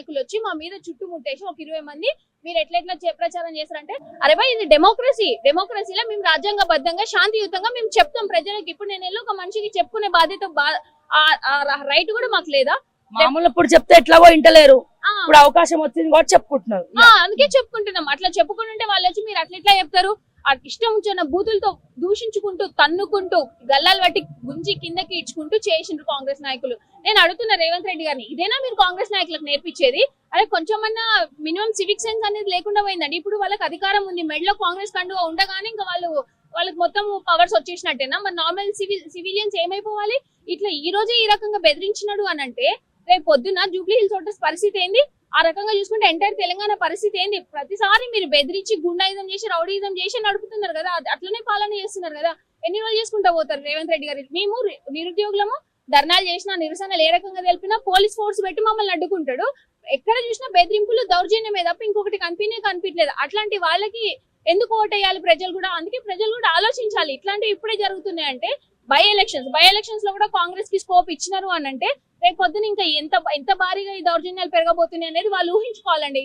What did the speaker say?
నాయకులు వచ్చి మా మీద చుట్టుముట్టేసి ఒక 20 మంది మీరు ఎట్లెట్లా ప్రచారం చేస్తారంటే, అరే భయ్ ఇది డెమోక్రసీలో మేము రాజ్యాంగబద్ధంగా శాంతియుతంగా మేము చెప్తాం ప్రజలకు. ఇప్పుడు నేను ఒక మనిషికి చెప్పుకునే బాధ్యత రైట్ కూడా మాకు లేదా? మామూలు ఇప్పుడు చెప్తే ఎట్లాగో ఇంటలేరు, ఇప్పుడు అవకాశం వచ్చింది కాబట్టి చెప్పుకుంటున్నారు. అందుకే చెప్పుకుంటున్నాం. అట్లా చెప్పుకుంటుంటే వాళ్ళు వచ్చి మీరు అట్లా చెప్తారు, ఇష్టం వచ్చిన బూతులతో దూషించుకుంటూ తన్నుకుంటూ గల్లాలు బట్టి గుంజి కిందకి ఇడ్చుకుంటూ చేసిండ్రు కాంగ్రెస్ నాయకులు. నేను అడుగుతున్నా రేవంత్ రెడ్డి గారిని, ఇదేనా మీరు కాంగ్రెస్ నాయకులకు నేర్పించేది? అదే కొంచెమన్నా మినిమం సివిక్ సెన్స్ అనేది లేకుండా పోయిందండి. ఇప్పుడు వాళ్ళకి అధికారం ఉంది, మెడలో కాంగ్రెస్ కండువా ఉండగానే ఇంకా వాళ్ళకి మొత్తం పవర్స్ వచ్చేసినట్టేనా? మరి నార్మల్ సివిలియన్స్ ఏమైపోవాలి? ఇట్లా ఈ రోజే ఈ రకంగా బెదిరించినాడు అని అంటే రేపు పొద్దున జూబ్లీ హిల్స్ హోటల్స్ పరిస్థితి ఏంది? ఆ రకంగా చూసుకుంటే ఎంటైర్ తెలంగాణ పరిస్థితి ఏంది? ప్రతిసారి మీరు బెదిరించి గుండాయిజం చేసి రౌడీజం చేసి నడుపుతున్నారు కదా, అట్లనే పాలన చేస్తున్నారు కదా. ఎన్ని రోజులు చేసుకుంటా పోతారు రేవంత్ రెడ్డి గారు? మేము నిరుద్యోగులము ధర్నాలు చేసినా నిరసనలు ఏ రకంగా తెలిపినా పోలీస్ ఫోర్స్ పెట్టి మమ్మల్ని అడ్డుకుంటాడు. ఎక్కడ చూసినా బెదిరింపులు దౌర్జన్యమే తప్ప ఇంకొకటి కనిపించలేదు. అట్లాంటి వాళ్ళకి ఎందుకు ఓటేయాలి ప్రజలు కూడా? అందుకే ప్రజలు కూడా ఆలోచించాలి. ఇట్లాంటివి ఇప్పుడే జరుగుతున్నాయంటే బై ఎలక్షన్స్ లో కూడా కాంగ్రెస్ కి స్కోప్ ఇచ్చినారు అని అంటే రేపు పొద్దున ఇంకా ఎంత భారీగా ఈ దౌర్జన్యాలు పెరగబోతున్నాయి అనేది వాళ్ళు ఊహించుకోవాలండి.